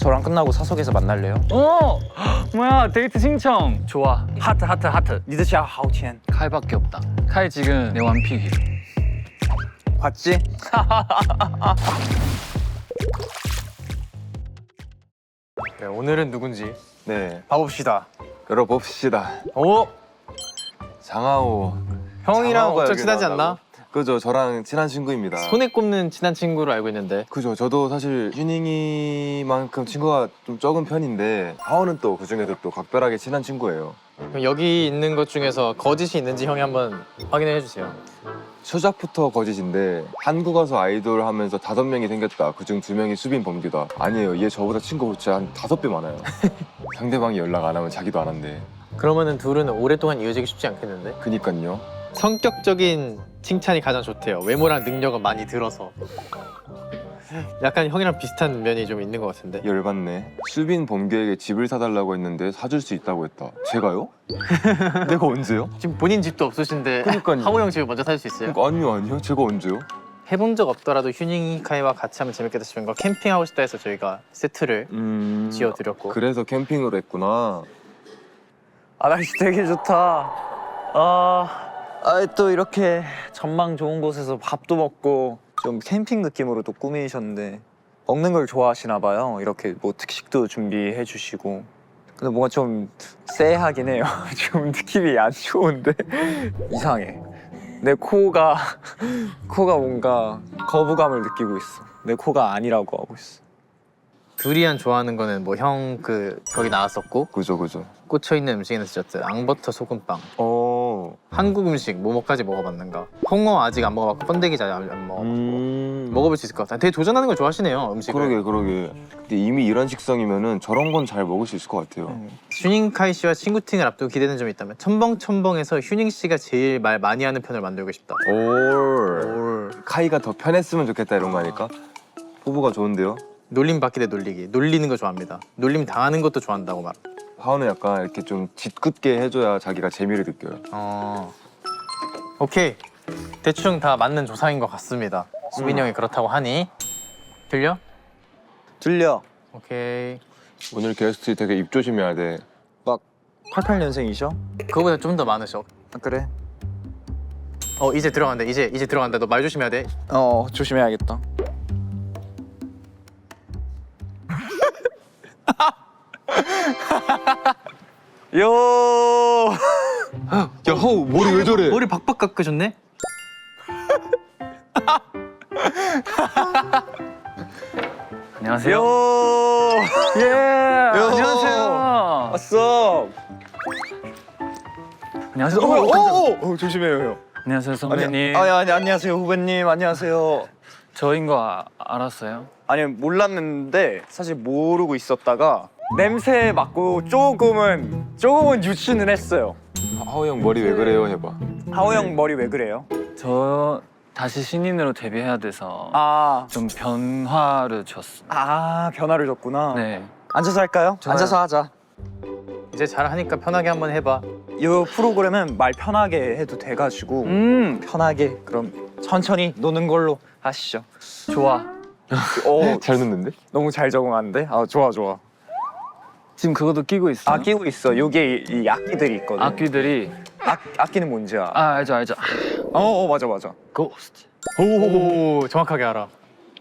저랑 끝나고 사석에서 만날래요? 어! 뭐야 데이트 신청. 좋아. 하트 하트 하트. 你的家好甜 카이밖에 없다. 카이 지금 내 완픽이. 봤지? 네, 오늘은 누군지 네, 봐봅시다. 열어봅시다. 오! 장하오. 형이랑 장하오가 엄청 여기 친하지 나온다고? 않나? 그죠, 저랑 친한 친구입니다. 손에 꼽는 친한 친구로 알고 있는데. 그죠, 저도 사실 휴닝이만큼 친구가 좀 적은 편인데 하오는 또 그중에도 또 각별하게 친한 친구예요. 그럼 여기 있는 것 중에서 거짓이 있는지 형이 한번 확인해 해주세요. 초작부터 거짓인데 한국 와서 아이돌 하면서 5명이 생겼다. 그중 2명이 수빈 범규다. 아니에요, 얘 저보다 친구 진짜 한 5배 많아요. 상대방이 연락 안 하면 자기도 안 한대. 그러면은 둘은 오랫동안 이어지기 쉽지 않겠는데? 그니까요. 성격적인 칭찬이 가장 좋대요. 외모랑 능력은 많이 들어서. 약간 형이랑 비슷한 면이 좀 있는 것 같은데. 열받네. 수빈 범규에게 집을 사달라고 했는데 사줄 수 있다고 했다. 제가요? 내가 언제요? 지금 본인 집도 없으신데 그러니까요. 하우 형 집을 먼저 살 수 있어요? 아니요, 제가 언제요? 해본 적 없더라도 휴닝이 카이와 같이 하면 재밌겠다 싶은 거 캠핑하고 싶다 해서 저희가 세트를 지어드렸고. 그래서 캠핑으로 했구나. 아, 날씨 되게 좋다. 또 이렇게 전망 좋은 곳에서 밥도 먹고 좀 캠핑 느낌으로 또 꾸미셨는데 먹는 걸 좋아하시나 봐요. 이렇게 뭐 특식도 준비해 주시고. 근데 뭔가 좀 쎄하긴 해요. 좀 느낌이 안 좋은데 이상해. 내 코가 뭔가 거부감을 느끼고 있어. 내 코가 아니라고 하고 있어. 두리안 좋아하는 거는 뭐 형 그 거기 나왔었고, 그죠. 꽂혀있는 음식에는 디저트, 앙버터 소금빵, 어. 한국 음식 뭐뭐까지 먹어봤는가? 홍어 아직 안 먹어봤고 번데기 잘 안 먹어봤고. 먹어볼 수 있을 것 같아. 되게 도전하는 걸 좋아하시네요, 음식을. 그러게. 근데 이미 이런 식성이면은 저런 건 잘 먹을 수 있을 것 같아요. 휴닝 카이 씨와 친구팅을 앞두고 기대되는 점이 있다면 첨벙첨벙에서 휴닝 씨가 제일 말 많이 하는 편을 만들고 싶다. 올. 카이가 더 편했으면 좋겠다 이런 거 아닐까? 포부가 좋은데요? 놀림 받기 대 놀리기. 놀리는 거 좋아합니다. 놀림 당하는 것도 좋아한다고 말. 하오는 약간 이렇게 좀 짓궂게 해줘야 자기가 재미를 느껴요. 오케이. 대충 다 맞는 조상인 것 같습니다. 수빈이 형이 그렇다고 하니. 들려? 들려. 오케이. 오늘 게스트 되게 입 조심해야 돼. 막 88년생이셔? 그거보다 좀 더 많으셔. 아, 그래? 이제 들어간다. 이제 들어간다. 너 말 조심해야 돼. 조심해야겠다. 요. 야, 하오 머리 왜 저래? 머리 박박 깎으셨네? 안녕하세요. 요. 예. 요. 안녕하세요. 왔어. 안녕하세요. 조심해요, 형. 안녕하세요 선배님. 안녕하세요, 후배님. 안녕하세요. 저인 거 알았어요? 아니, 몰랐는데 사실 모르고 있었다가 냄새 맡고 조금은 유추는 했어요. 하오 형 머리 왜 그래요? 해봐. 하오 형 머리 왜 그래요? 저 다시 신인으로 데뷔해야 돼서 좀 변화를 줬어. 변화를 줬구나. 네. 앉아서 할까요? 좋아요. 앉아서 하자. 이제 잘하니까 편하게 한번 해봐. 이 프로그램은 말 편하게 해도 돼가지고 편하게 그럼 천천히 노는 걸로 하시죠. 좋아. 잘 넣는데? 너무 잘 적응하는데? 좋아. 지금 그것도 끼고 있어. 끼고 있어. 요게 이 악기들이 있거든. 악기들이 악기는 뭔지 알아? 알죠. 맞아. 고스트. 오, 정확하게 알아.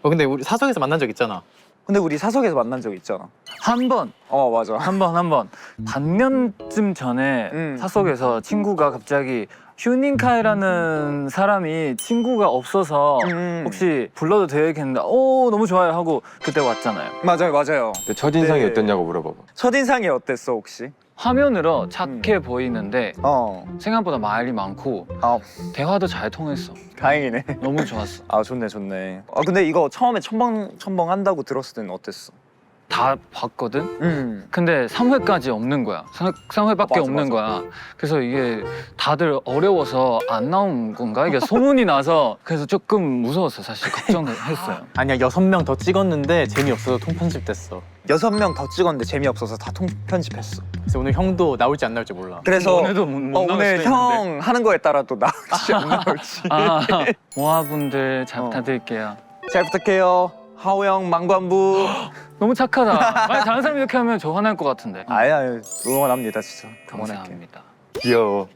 근데 우리 사석에서 만난 적 있잖아. 근데 우리 사석에서 만난 적 있잖아. 한 번. 맞아. 한 번. 반년쯤 전에 사석에서 친구가 갑자기 휴닝카이라는 사람이 친구가 없어서 혹시 불러도 되겠는데 너무 좋아요 하고 그때 왔잖아요. 맞아요. 근데 첫인상이 네. 어땠냐고 물어봐봐. 첫인상이 어땠어, 혹시? 화면으로 착해 보이는데 생각보다 말이 많고 대화도 잘 통했어. 다행이네. 너무 좋았어. 좋네. 근데 이거 처음에 첨벙 한다고 들었을 때는 어땠어? 다 봤거든? 근데 3회까지 없는 거야. 3회밖에 없는 거야. 그래서 이게 다들 어려워서 안 나온 건가? 이게 소문이 나서 그래서 조금 무서웠어. 사실 걱정했어요. 아니야, 6명 더 찍었는데 재미없어서 통편집됐어. 6명 더 찍었는데 재미없어서 다 통편집했어. 그래서 오늘 형도 나올지 안 나올지 몰라. 그래서 오늘도 못 나올 오늘 수도 형 하는 거에 따라 또 나올지 안 나올지. 모아분들 잘 부탁드릴게요. 잘 부탁해요. 하오 형 망관부. 너무 착하다. 만약 다른 사람이 이렇게 하면 저 화날 것 같은데. 아야 응원합니다 진짜. 응원할게. 감사합니다. 귀여워.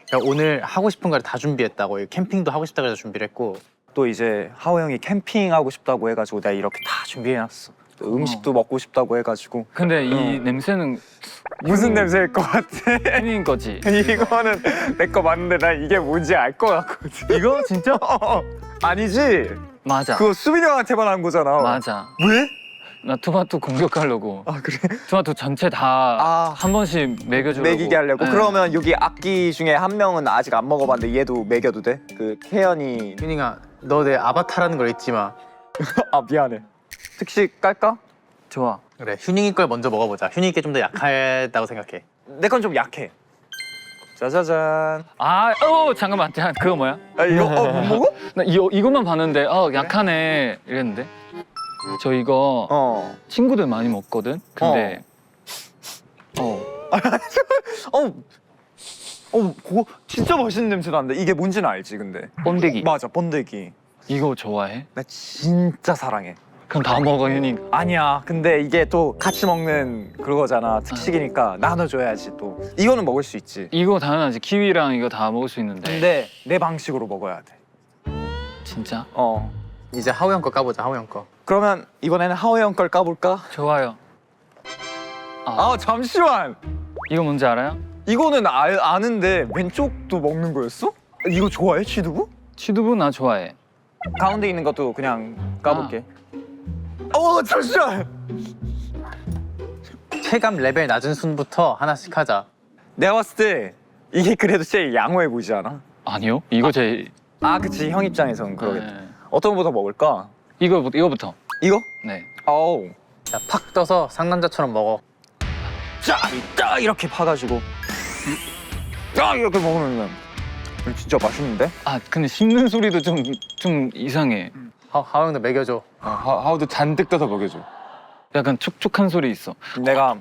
그러니까 오늘 하고 싶은 걸 다 준비했다고. 캠핑도 하고 싶다고 해서 준비를 했고. 또 이제 하오 형이 캠핑 하고 싶다고 해가지고 내가 이렇게 다 준비해놨어. 또 음식도 먹고 싶다고 해가지고. 근데 이 냄새는 무슨 냄새일 것 같아? 혜민 거지. 이거는 내 거 맞는데 나 이게 뭔지 알 것 같거든. 이거 진짜? 아니지? 맞아. 그거 수빈이 형한테만 한 거잖아. 맞아. 왜? 나 토마토 공격하려고. 아 그래? 토마토 전체 다 한 아. 번씩 먹여주려고. 먹이게 하려고? 네. 그러면 여기 악기 중에 한 명은 아직 안 먹어봤는데 얘도 먹여도 돼? 그 태연이. 휴닝아, 너 내 아바타라는 걸 잊지 마. 아 미안해. 특식 깔까? 좋아. 그래, 휴닝이 걸 먼저 먹어보자. 휴닝이 게 좀 더 약하다고 생각해. 내 건 좀 약해. 짜자잔. 잠깐만. 야, 그거 뭐야? 아 이거 못 먹어? 나 이것만 봤는데 약하네 이랬는데. 저 이거 어. 친구들 많이 먹거든. 근데 그거 진짜 맛있는 냄새 난다. 이게 뭔지는 알지 근데. 번데기. 맞아 번데기. 이거 좋아해? 나 진짜 사랑해. 그럼 다 먹어 휴닝. 아니야. 근데 이게 또 같이 먹는 그거잖아. 특식이니까 나눠줘야지 또. 이거는 먹을 수 있지. 이거 당연하지. 키위랑 이거 다 먹을 수 있는데. 근데 내 방식으로 먹어야 돼. 진짜? 이제 하우 형 거 까보자, 하우 형 거. 그러면 이번에는 하오 형 걸 까볼까? 좋아요. 아 잠시만. 이거 뭔지 알아요? 이거는 아는데 왼쪽도 먹는 거였어? 이거 좋아해 취두부? 취두부 나 좋아해. 가운데 있는 것도 그냥 까볼게. 잠시만. 체감 레벨 낮은 순부터 하나씩 하자. 내가 봤을 때 이게 그래도 제일 양호해 보이지 않아? 아니요. 이거 제일. 그치 형 입장에서는 그러겠다. 네. 어떤 거부터 먹을까? 이거부터. 이거? 네. 어우. 자, 팍 떠서 상남자처럼 먹어. 짜 이렇게 파가지고 이렇게 먹으면 진짜 맛있는데? 근데 씹는 소리도 좀 이상해. 하우 형도 먹여줘. 하우도 잔뜩 떠서 먹여줘. 약간 촉촉한 소리 있어. 내가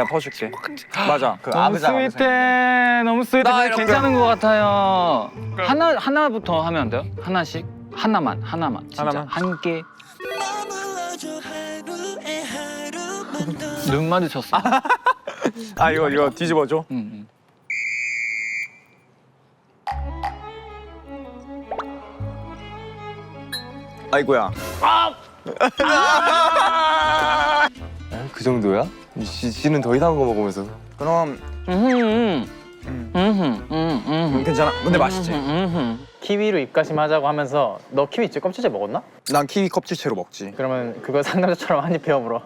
퍼줄게. 맞아. 그 너무 스윗해. 너무 스윗해. 나 근데 이렇게. 괜찮은 것 같아요. 하나부터 하면 안 돼요? 하나씩? 하나만. 진짜. 하나만? 한 개. 눈 마주쳤어. 이거 뒤집어줘. 응. 아이고야. 그 정도야? 씨는 더 이상한 거 먹으면서. 그럼 괜찮아. 근데 맛있지? 키위로 입가심 하자고 하면서 너 키위 껍질째 먹었나? 난 키위 껍질채로 먹지. 그러면 그거 상남자처럼 한 입 베어 물어.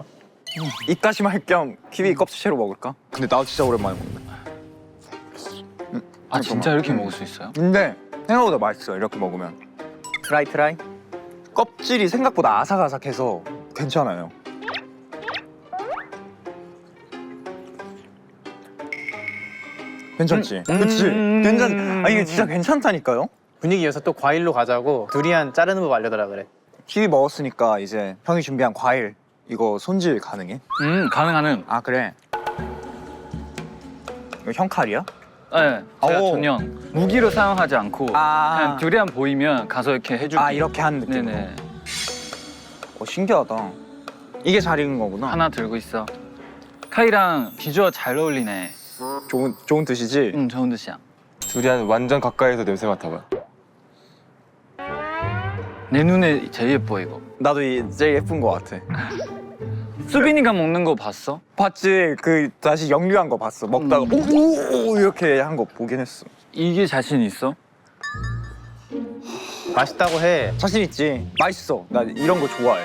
입가심 할 겸 키위 껍질채로 먹을까? 근데 나도 진짜 오랜만에 먹는다. 진짜 이렇게 먹을 수 있어요? 근데 생각보다 맛있어 이렇게 먹으면. 트라이. 껍질이 생각보다 아삭아삭해서 괜찮아요. 괜찮지? 그치? 이게 진짜 괜찮다니까요? 분위기 이어서 또 과일로 가자고 두리안 자르는 법 알려달라 그래. 키위 먹었으니까 이제 형이 준비한 과일 이거 손질 가능해? 가능. 아 그래? 이거 형 칼이야? 네, 제가 오. 전혀 무기로 사용하지 않고 아. 그냥 두리안 보이면 가서 이렇게 해줄게. 이렇게 하는 느낌. 네네. 신기하다. 이게 잘 익은 거구나. 하나 들고 있어. 카이랑 비주얼 잘 어울리네. 좋은 뜻이지? 좋은 뜻이야. 두리안 완전 가까이서 냄새 맡아봐. 내 눈에 제일 예뻐 이거. 나도 제일 예쁜 거 같아. 수빈이가 먹는 거 봤어? 봤지? 그 다시 역류한 거 봤어. 먹다가 오 이렇게 한 거 보긴 했어. 이게 자신 있어? 맛있다고 해. 자신 있지? 맛있어. 나 이런 거 좋아해.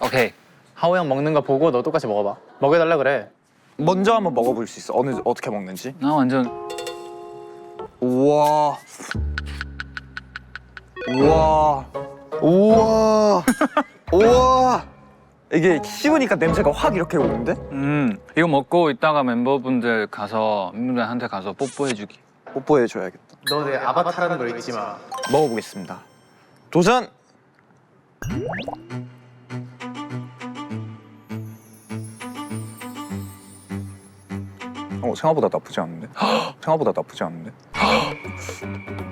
오케이. 하우 형 먹는 거 보고 너 똑같이 먹어봐. 먹여달라 그래. 먼저 한번 먹어볼 수 있어. 어떻게 먹는지. 나 완전 우와. 우와. 우와. 우와. 이게 씹으니까 냄새가 확 이렇게 오는데? 이거 먹고 이따가 멤버분들한테 가서 뽀뽀해주기. 뽀뽀해줘야겠다. 너 내 아바타라는 걸 잊지 마. 먹어보겠습니다. 도전! 생각보다 나쁘지 않은데? 생각보다 나쁘지 않은데?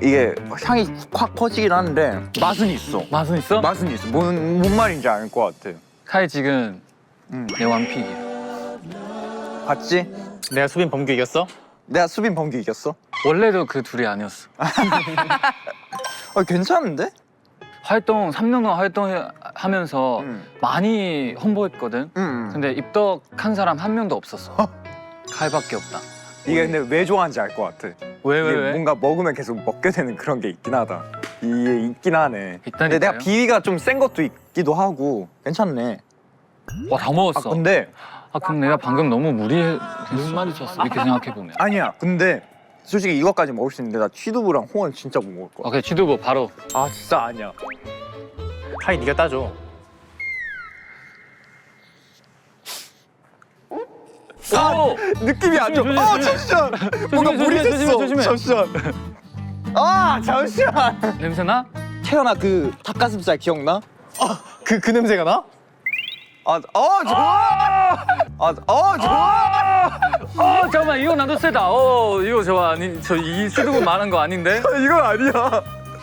이게 향이 확 퍼지긴 하는데 맛은 있어. 맛은 있어? 맛은 있어. 뭔 말인지 알 것 같아. 카이 지금 내 완픽이야. 봤지? 내가 수빈 범규 이겼어? 내가 수빈 범규 이겼어? 원래도 그 둘이 아니었어. 괜찮은데? 활동 3년 동안 활동하면서 많이 홍보했거든. 근데 입덕한 사람 한 명도 없었어. 카이밖에 없다. 이게 근데 왜 좋아하는지 알 것 같아. 왜? 이게 뭔가 먹으면 계속 먹게 되는 그런 게 있긴 하다. 이게 있긴 하네. 근데 있다니까요. 내가 비위가 좀 센 것도 있기도 하고 괜찮네. 와, 다 먹었어. 근데 그럼 내가 방금 너무 무리쳤어. 이렇게 생각해보면. 아니야. 근데 솔직히 이것까지 먹을 수 있는데 나 취두부랑 홍어는 진짜 못 먹을 거야. 오케이, 취두부 바로. 아 진짜 아니야. 카이 네가 따줘. 느낌이 안 좋아. 조심해, 아 조심해. 잠시만. 뭔가 물이 됐어. 조심해. 잠시만. 아 잠시만. 냄새나? 태연아 그 닭가슴살 기억나? 그 냄새가 나? 좋아. 좋아. 잠깐만, 이거 나도 세다. 이거 좋아. 아니, 이 취두부 많은 거 아닌데? 이건 아니야.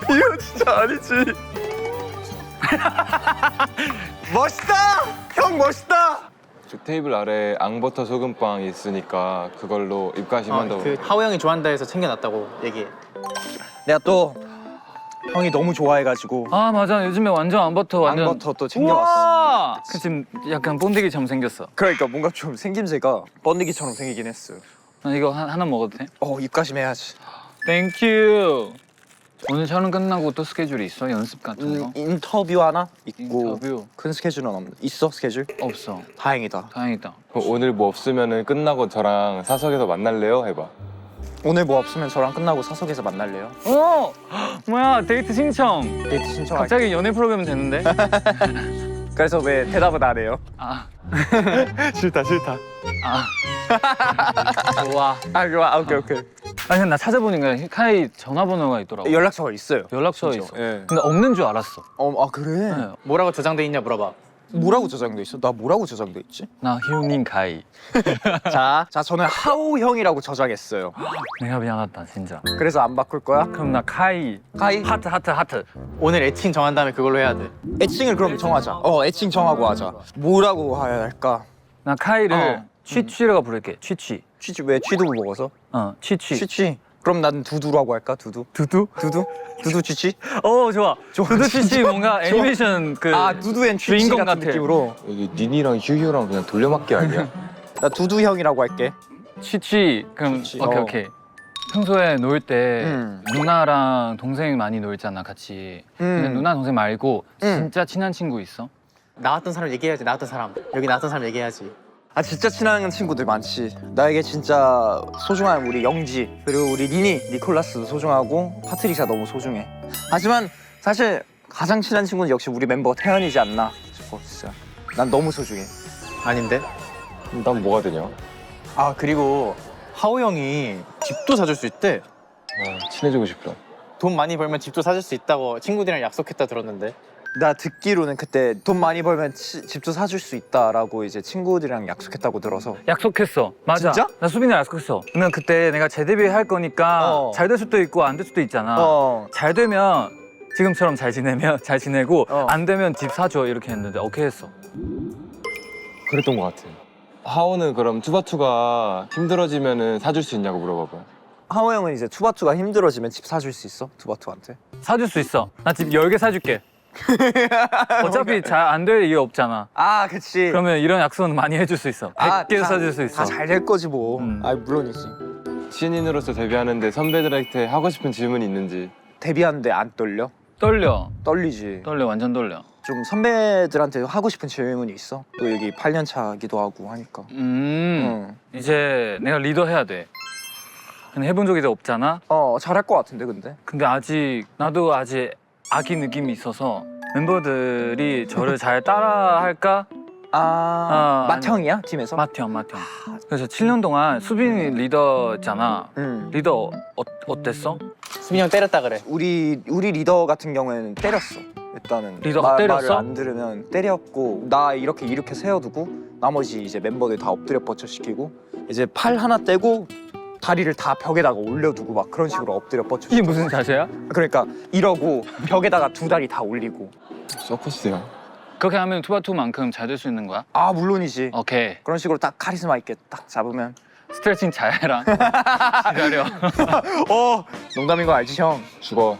이거 진짜 아니지. 멋있다. 형 멋있다. 저 테이블 아래 앙버터 소금빵이 있으니까 그걸로 입가심 한다고. 그 하우 형이 좋아한다 해서 챙겨놨다고 얘기해. 내가 또 형이 너무 좋아해가지고 아, 맞아. 요즘에 완전 앙버터 완전. 앙버터 또 챙겨왔어. 우와! 그 지금 약간 본데기처럼 생겼어. 그러니까 뭔가 좀 생김새가 번데기처럼 생기긴 했어요. 나 이거 하나 먹어도 돼? 입가심 해야지. 땡큐. 오늘 촬영 끝나고 또 스케줄이 있어? 연습 같은 거? 인터뷰 하나 있고 인터뷰 큰 스케줄은 없는데 있어 스케줄? 없어. 다행이다. 다행이다. 그럼 오늘 뭐 없으면은 끝나고 저랑 사석에서 만날래요? 해봐. 오늘 뭐 없으면 저랑 끝나고 사석에서 만날래요? 뭐야, 데이트 신청. 데이트 신청할게. 갑자기 연애 프로그램 되는데? 그래서 왜 대답을 안 해요? 아, 싫다. 좋아. 좋아. 오케이. 아니, 근데 나 찾아보니까 카이 전화번호가 있더라고. 연락처가 있어요. 연락처가 진짜. 있어. 예. 근데 없는 줄 알았어. 그래? 네. 뭐라고 저장돼 있냐 물어봐. 뭐라고 저장돼 있어? 나 뭐라고 저장돼 있지? 나 휴닝 카이. 자, 저는 하우 형이라고 저장했어요. 내가 미안하다, 진짜. 그래서 안 바꿀 거야? 그럼 나 카이. 카이? 하트. 오늘 애칭 정한 다음에 그걸로 해야 돼. 애칭을 그럼 정하자. 애칭 정하고 하자. 뭐라고 해야 할까? 나 카이를 취취라고 부를게. 취취. 취취 왜 취두부 먹어서? 취취. 취취. 그럼 난 두두라고 할까? 두두? 두두? 두두 취취? 좋아. 두두 취취 뭔가 애니메이션 그 두두 앤 취취 주인공 같은 같아. 느낌으로. 여기 니니랑 휴휴랑 그냥 돌려막기 아니야? 나 두두 형이라고 할게. 취취. 그럼 취취. 오케이. 평소에 놀 때 음. 누나랑 동생 많이 놀잖아, 같이. 근데 누나 동생 말고 진짜 친한 친구 있어? 나왔던 사람 얘기해야지. 나왔던 사람. 여기 나왔던 사람 얘기해야지. 진짜 친한 친구들 많지. 나에게 진짜 소중한 우리 영지 그리고 우리 니콜라스도 소중하고 파트리샤 너무 소중해. 하지만 사실 가장 친한 친구는 역시 우리 멤버 태연이지 않나 싶어. 진짜 난 너무 소중해. 아닌데? 난 뭐가 되냐? 그리고 하우 형이 집도 사줄 수 있대. 친해지고 싶다. 돈 많이 벌면 집도 사줄 수 있다고 친구들이랑 약속했다 들었는데. 나 듣기로는 그때 돈 많이 벌면 집도 사줄 수 있다라고 이제 친구들이랑 약속했다고 들어서. 약속했어. 맞아. 진짜? 나 수빈이랑 약속했어. 근데 그때 내가 재데뷔 할 거니까 잘 될 수도 있고 안 될 수도 있잖아. 잘 되면 지금처럼 잘 지내고 안 되면 집 사줘 이렇게 했는데 오케이 했어. 그랬던 것 같아. 하오는 그럼 투바투가 힘들어지면은 사줄 수 있냐고 물어봐봐. 하호 형은 이제 투바투가 힘들어지면 집 사줄 수 있어? 투바투한테? 사줄 수 있어. 나 집 10개 사줄게. 어차피 잘 안 될 이유 없잖아. 그치. 그러면 이런 약속은 많이 해줄 수 있어. 100개 사줄 수 있어. 다 잘 될 거지 뭐. 음. 물론이지. 신인으로서 데뷔하는데 선배들한테 하고 싶은 질문이 있는지. 데뷔하는데 안 떨려? 떨리지. 떨려, 완전 떨려. 좀 선배들한테 하고 싶은 질문이 있어? 또 여기 8년 차기도 하고 하니까. 이제 내가 리더 해야 돼. 근데 해본 적이 없잖아. 잘할 것 같은데 근데. 근데 나도 아직 아기 느낌이 있어서 멤버들이 저를 잘 따라할까? 맏형이야 팀에서? 맏형. 그래서 7년 동안 수빈이 리더였잖아. 리더 어땠어? 수빈이 형 때렸다 그래. 우리 리더 같은 경우에는 때렸어. 일단은 리더가 때렸어? 말을 안 들으면 때렸고 나 이렇게 세워두고 나머지 이제 멤버들 다 엎드려 뻗쳐 시키고 이제 팔 하나 떼고 다리를 다 벽에다가 올려두고 막 그런 식으로 엎드려 뻗쳐. 이게 무슨 자세야? 그러니까 이러고 벽에다가 두 다리 다 올리고. 서커스야. 그렇게 하면 투바투만큼 잘 될 수 있는 거야? 아 물론이지. 오케이. 그런 식으로 딱 카리스마 있게 딱 잡으면. 스트레칭 잘 해라. 기다려. 농담인 거 알지 형? 죽어.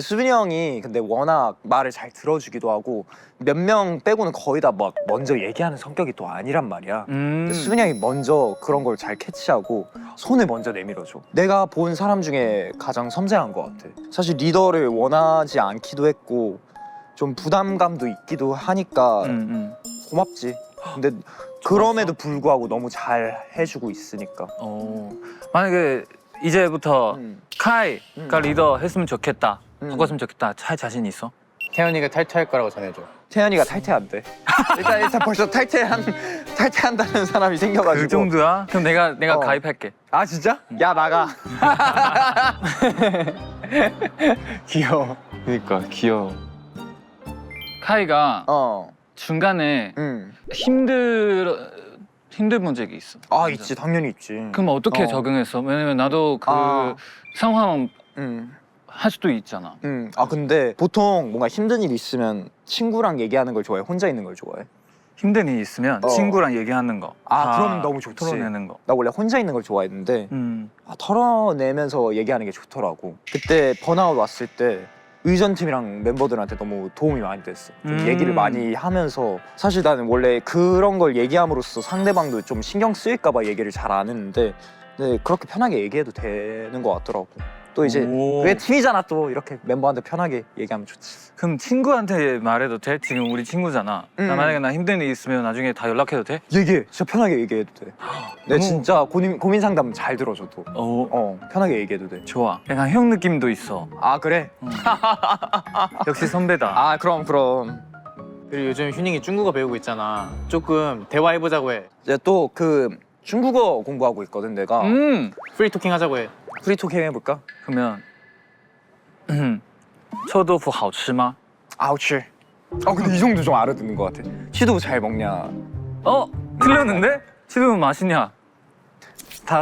수빈이 형이 근데 워낙 말을 잘 들어주기도 하고 몇 명 빼고는 거의 다 막 먼저 얘기하는 성격이 또 아니란 말이야. 수빈이 형이 먼저 그런 걸 잘 캐치하고 손을 먼저 내밀어줘. 내가 본 사람 중에 가장 섬세한 것 같아. 사실 리더를 원하지 않기도 했고 좀 부담감도 있기도 하니까 고맙지. 근데 그럼에도 불구하고 너무 잘 해주고 있으니까. 만약에 이제부터 카이가 리더 했으면 좋겠다. 바꿨으면 좋겠다. 할 자신 있어? 태연이가 탈퇴할 거라고 전해줘. 태연이가 탈퇴한대. 일단 벌써 탈퇴한다는 사람이 생겨가지고. 그 정도야? 그럼 내가 가입할게. 아 진짜? 야 나가. 귀여워. 그러니까 귀여워. 카이가 중간에 응. 힘든 적이 있어. 아 있지 당연히 있지. 그럼 어떻게 적응했어? 왜냐면 나도 그 상황 할 수도 있잖아. 아 근데 보통 뭔가 힘든 일 있으면 친구랑 얘기하는 걸 좋아해? 혼자 있는 걸 좋아해? 힘든 일 있으면 친구랑 얘기하는 거. 그러면 너무 좋지. 털어내는 거. 나 원래 혼자 있는 걸 좋아했는데 털어내면서 얘기하는 게 좋더라고. 그때 번아웃 왔을 때 의전팀이랑 멤버들한테 너무 도움이 많이 됐어. 좀 얘기를 많이 하면서 사실 나는 원래 그런 걸 얘기함으로써 상대방도 좀 신경 쓰일까 봐 얘기를 잘 안 했는데 근데 그렇게 편하게 얘기해도 되는 것 같더라고. 또 이제 그게 팀이잖아. 또 이렇게 멤버한테 편하게 얘기하면 좋지. 그럼 친구한테 말해도 돼? 지금 우리 친구잖아. 나 만약에 나 힘든 일 있으면 나중에 다 연락해도 돼? 얘기해. 진짜 편하게 얘기해도 돼. 내가 진짜 고민 상담 잘 들어줘 또. 편하게 얘기해도 돼. 좋아. 약간 형 느낌도 있어. 아 그래? 역시 선배다. 아 그럼. 그리고 요즘 휴닝이 중국어 배우고 있잖아. 조금 대화해보자고 해. 이제 또 그 중국어 공부하고 있거든 내가. 프리토킹 하자고 해. 프리토킹 해볼까? 그러면臭豆腐好吃吗? 아우치. 근데 이 정도 좀 알아듣는 것 같아. 치도 잘 먹냐? 틀렸는데? 지금 맛있냐?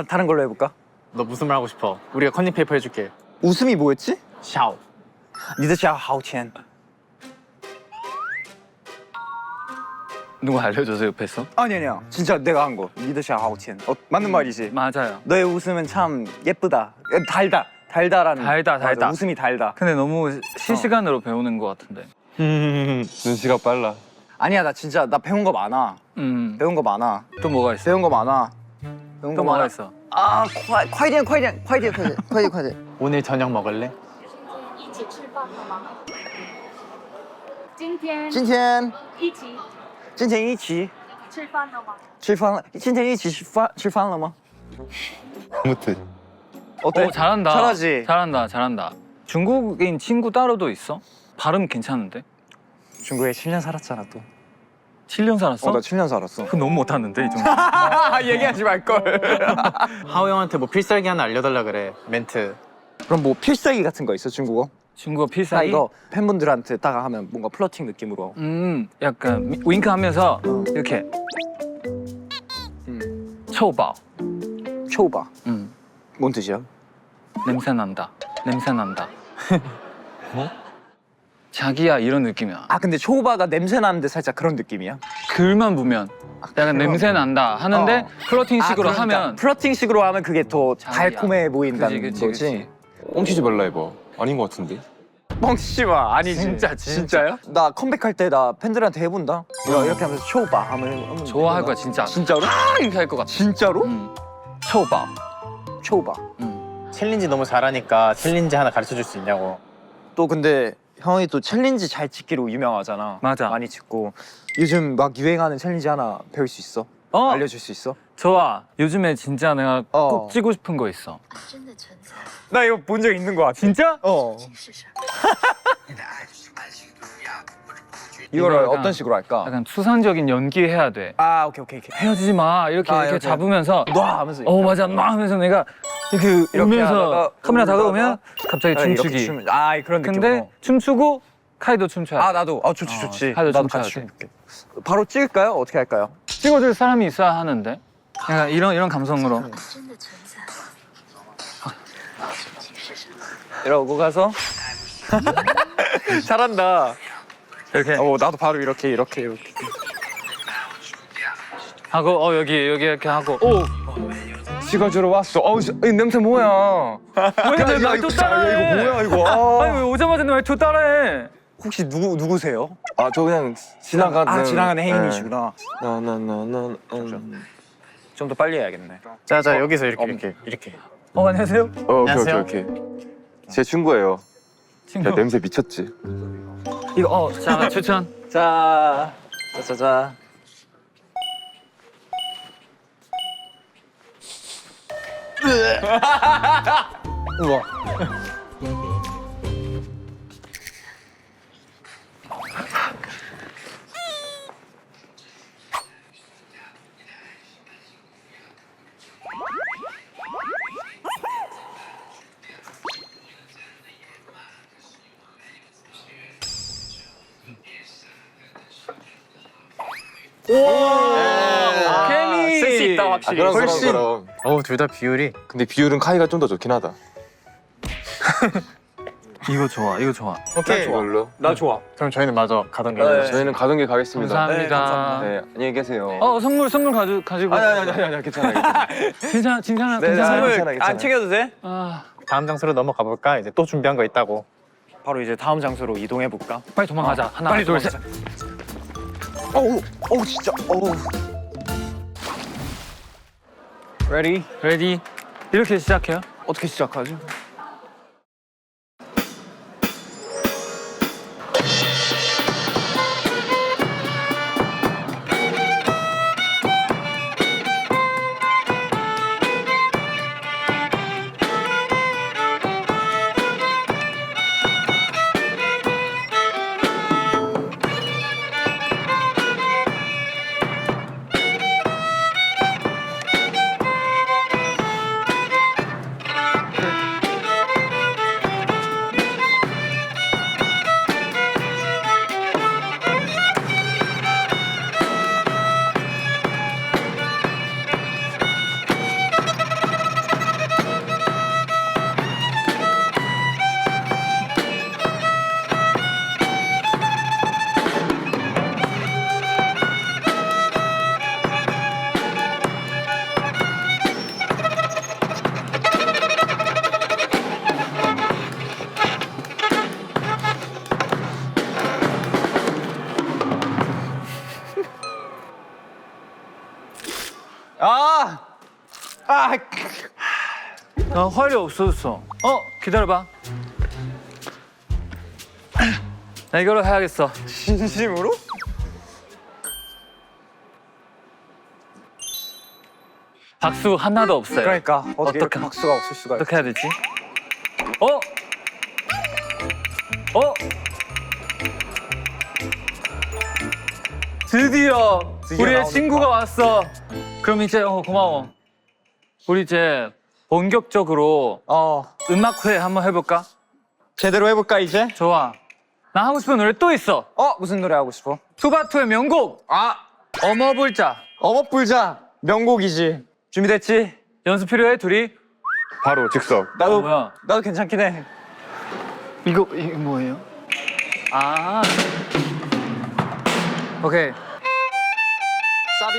다른 걸로 해볼까? 너 무슨 말 하고 싶어? 우리가 컨닝페이퍼 해줄게. 웃음이 뭐였지? 샤오. 니드샤 하우첸. 누가 알려줘서 옆에서? 아니야. 진짜 내가 한 거. 니드샤 하우첸. 맞는 말이지. 맞아요. 너의 웃음은 참 예쁘다. 달다라는. 달다. 맞아, 웃음이 달다. 근데 너무 실시간으로 배우는 것 같은데. 눈치가 빨라. 아니야 나 진짜 나 배운 거 많아. 배운 거 많아. 또 뭐가 있어? 배운 거 많아. 또 뭐가 있어?快点 오늘 저녁 먹을래? 一起吃饭了吗？今天今天一起吃饭了吗？吃饭了吗？今天一起吃饭了吗？ 못해. 어때? 잘한다. 잘하지? 잘한다. 중국인 친구 따로도 있어? 발음 괜찮은데? 중국에 7년 살았잖아 또. 7년 살았어? 나 7년 살았어. 그거 너무 못하는데 이 정도. 얘기하지 말걸. 하우 형한테 뭐 필살기 하나 알려달라 그래. 멘트. 그럼 뭐 필살기 같은 거 있어 중국어? 중국어 나 필살기? 이거 팬분들한테 딱 하면 뭔가 플러팅 느낌으로. 약간 윙크하면서 이렇게 초밥. 초바. 뭔 뜻이야? 냄새 난다. 자기야 이런 느낌이야. 근데 초바가 냄새 나는데 살짝 그런 느낌이야? 글만 보면 약간 냄새 난다 하는데 플러팅식으로 하면 플러팅식으로 하면 그게 더 자기야. 달콤해 보인다는 그치. 거지? 뻥치지 말라 해봐. 아닌 것 같은데. 뻥치지 마. 아니지. 진짜. 진짜요? 나 컴백할 때 나 팬들한테 해본다. 이렇게 하면서 초바 하면 좋아할 거야 진짜. 진짜로? 이렇게 할 것 같아. 진짜로? 초밥. 초바. 챌린지 너무 잘하니까 챌린지 하나 가르쳐줄 수 있냐고. 또 근데 형이 또 챌린지 잘 찍기로 유명하잖아. 맞아. 많이 찍고. 요즘 막 유행하는 챌린지 하나 배울 수 있어? 알려줄 수 있어? 좋아. 요즘에 진짜 내가 꼭 찍고 싶은 거 있어. 真的存在， 나 이거 본 적 있는 거 같아. 진짜? 试试。 이거를 이거 약간- 어떤 식으로 할까? 약간 추상적인 연기 해야 돼. 오케이. 헤어지지 마 이렇게 이렇게. 잡으면서 놔 하면서. 맞아 놔 하면서 내가 이렇게 울면서 하다가 카메라 다가오면 울다가 갑자기 춤추기. 그런 느낌. 근데 춤추고 카이도 춤춰야 돼. 나도. 좋지. 카이도 나도 춤춰야 같이 돼. 춤출게. 바로 찍을까요? 어떻게 할까요? 찍어줄 사람이 있어야 하는데 약간 이런 감성으로 真的存在， 이러고 가서 잘한다. 이렇게 나도 바로 이렇게 하고 여기 이렇게 하고 오 찍어주러 왔어. 이 냄새 뭐야? 왜 말도 따라해? 이거 뭐야 이거? 아니 왜 오자마자 말도 따라해? 혹시 누구세요? 저 그냥 지나가는. 지나가는 행인이시구나. 나나나나. 좀 더 빨리 해야겠네. 자 여기서 이렇게. 안녕하세요. 오케이. 제 친구예요. 친구. 야, 냄새 미쳤지. 이거 자 추천. 자. 우와. 케미. 센스 있다 확실히. 그럼 훨씬- 그럼. 둘 다 비율이. 근데 비율은 카이가 좀 더 좋긴 하다. 이거 좋아. 오케이. 이걸로. 나 좋아. 그럼 저희는 마저 가던 길. 네. 저희는 가던 길 가겠습니다. 감사합니다. 감사합니다. 네, 안녕히 계세요. 선물 가지고. 아니, 괜찮아. 괜찮아. 네, 선물 괜찮아. 안 챙겨도 돼? 다음 장소로 넘어가 볼까? 이제 또 준비한 거 있다고. 바로 이제 다음 장소로 이동해 볼까? 빨리 도망가자. 하나, 빨리 둘, 셋. 어우 진짜. 어우. Ready? 레디. 이렇게 시작해요? 어떻게 시작하지? 활이 없어졌어. 기다려봐. 나 이걸로 해야겠어. 진심으로? 박수 하나도 없어요. 그러니까 어떻게 이렇게 어떡해. 박수가 없을 수가 있어? 어떻게 해야 되지? 드디어 우리의 나오는구나. 친구가 왔어. 그럼 이제 고마워. 우리 이제 본격적으로 음악회 한번 해볼까? 제대로 해볼까 이제? 좋아. 나 하고 싶은 노래 또 있어. 무슨 노래 하고 싶어? 투바투의 명곡. 어머불자. 어머불자 명곡이지. 준비됐지? 연습 필요해 둘이? 바로 즉석. 뭐야? 나도 괜찮긴 해. 이거 뭐예요? 오케이. 사비.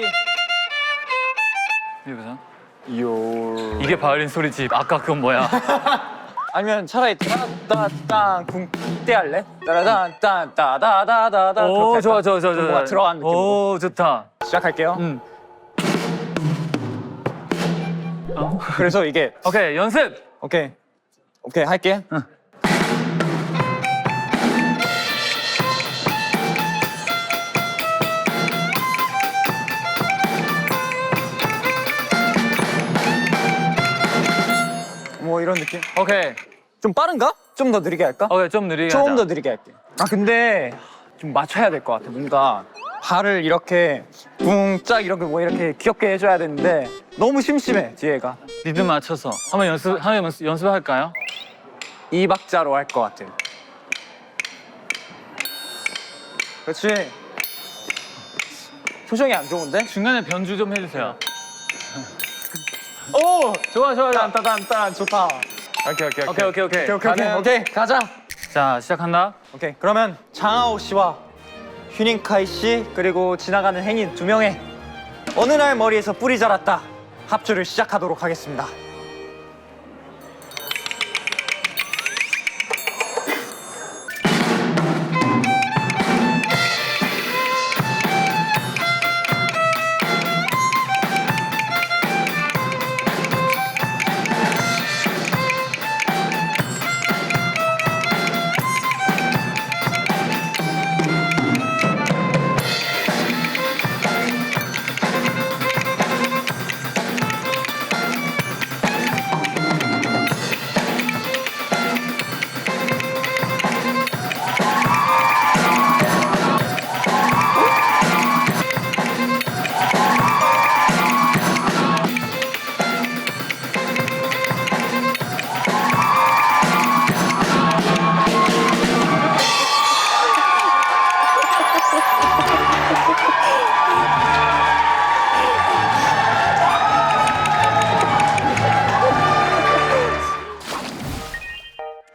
이게 보자. 이게 바이올린 소리지. 아까 그건 뭐야? 아니면 차라리 따라따땅 쿵 이때 할래? 따라단 따다다다다. 오 좋아. 뭔가 들어간 느낌으로. 오 좋다. 시작할게요. 응. 그래서 이게 오케이 연습. 오케이 할게. 뭐 이런 느낌? 오케이. 좀 빠른가? 좀 더 느리게 할까? 오케이 좀 느리게 조금 하자. 더 느리게 할게. 근데 좀 맞춰야 될 것 같아. 뭔가 발을 이렇게 붕짝 이렇게 뭐 이렇게 귀엽게 해줘야 되는데 너무 심심해 뒤에가. 리듬 맞춰서 한번 연습할까요? 이 박자로 할 것 같아. 그렇지. 표정이 안 좋은데? 중간에 변주 좀 해주세요. 오! 좋아. 딴따단 좋다. 오케이 가자. 자, 시작한다. 오케이 그러면 장하오 씨와 휴닝카이 씨 그리고 지나가는 행인 2명의 어느 날 머리에서 뿔이 자랐다 합주를 시작하도록 하겠습니다.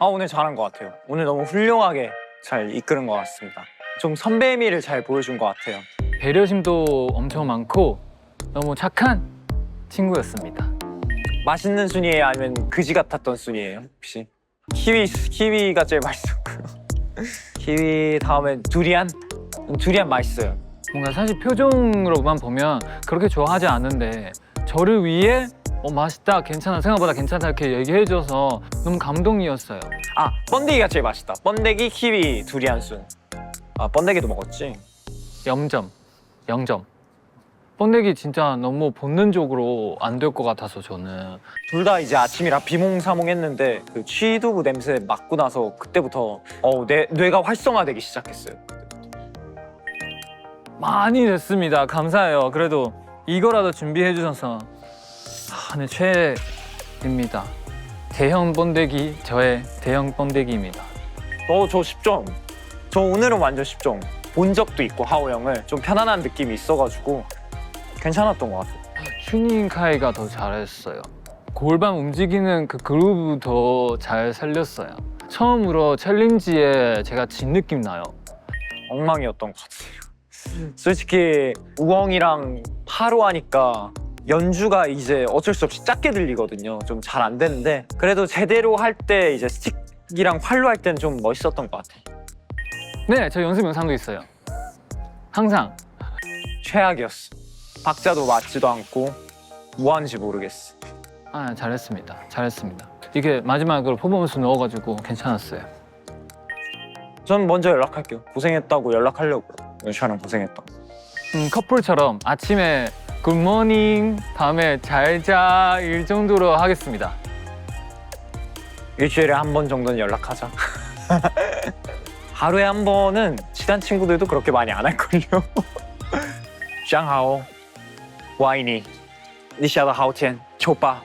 오늘 잘한 것 같아요. 오늘 너무 훌륭하게 잘 이끄는 것 같습니다. 좀 선배미를 잘 보여준 것 같아요. 배려심도 엄청 많고 너무 착한 친구였습니다. 맛있는 순이에요? 아니면 그지 같았던 순이에요? 혹시? 키위가 제일 맛있었고요. 키위 다음에 두리안? 두리안 맛있어요. 뭔가 사실 표정으로만 보면 그렇게 좋아하지 않는데 저를 위해 맛있다, 괜찮아, 생각보다 괜찮다 이렇게 얘기해줘서 너무 감동이었어요. 번데기가 제일 맛있다. 번데기, 키위, 두리안 순. 번데기도 먹었지. 0점. 번데기 진짜 너무 본능적으로 안 될 것 같아서 저는. 둘 다 이제 아침이라 비몽사몽했는데 그 취두부 냄새 맡고 나서 그때부터 내 뇌가 활성화되기 시작했어요. 많이 됐습니다. 감사해요. 그래도 이거라도 준비해 주셔서 네, 최애입니다. 대형 번데기, 저의 대형 번데기입니다. 저 10점. 저 오늘은 완전 10점. 본 적도 있고 하오 형을 좀 편안한 느낌이 있어가지고 괜찮았던 것 같아요. 휴닝카이가 더 잘했어요. 골반 움직이는 그 그루브 더 잘 살렸어요. 처음으로 챌린지에 제가 진 느낌 나요. 엉망이었던 것 같아요. 솔직히 우엉이랑 파로 하니까 연주가 이제 어쩔 수 없이 작게 들리거든요. 좀 잘 안 되는데 그래도 제대로 할 때 이제 스틱이랑 활로 할 때는 좀 멋있었던 것 같아요. 네, 저 연습 영상도 있어요. 항상. 최악이었어. 박자도 맞지도 않고 뭐 하는지 모르겠어. 잘했습니다. 이게 마지막으로 퍼포먼스 넣어가지고 괜찮았어요. 전 먼저 연락할게요. 고생했다고 연락하려고. 연주하는 고생했다. 커플처럼 아침에 굿모닝, 밤에 잘자 일 정도로 하겠습니다. 일주일에 한 번 정도는 연락하자. 하루에 한 번은 친한 친구들도 그렇게 많이 안 할걸요. 上好我爱你你笑得好甜丑吧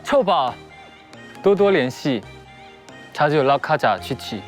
쳐봐.多多联系. 자주 연락하자, 취치.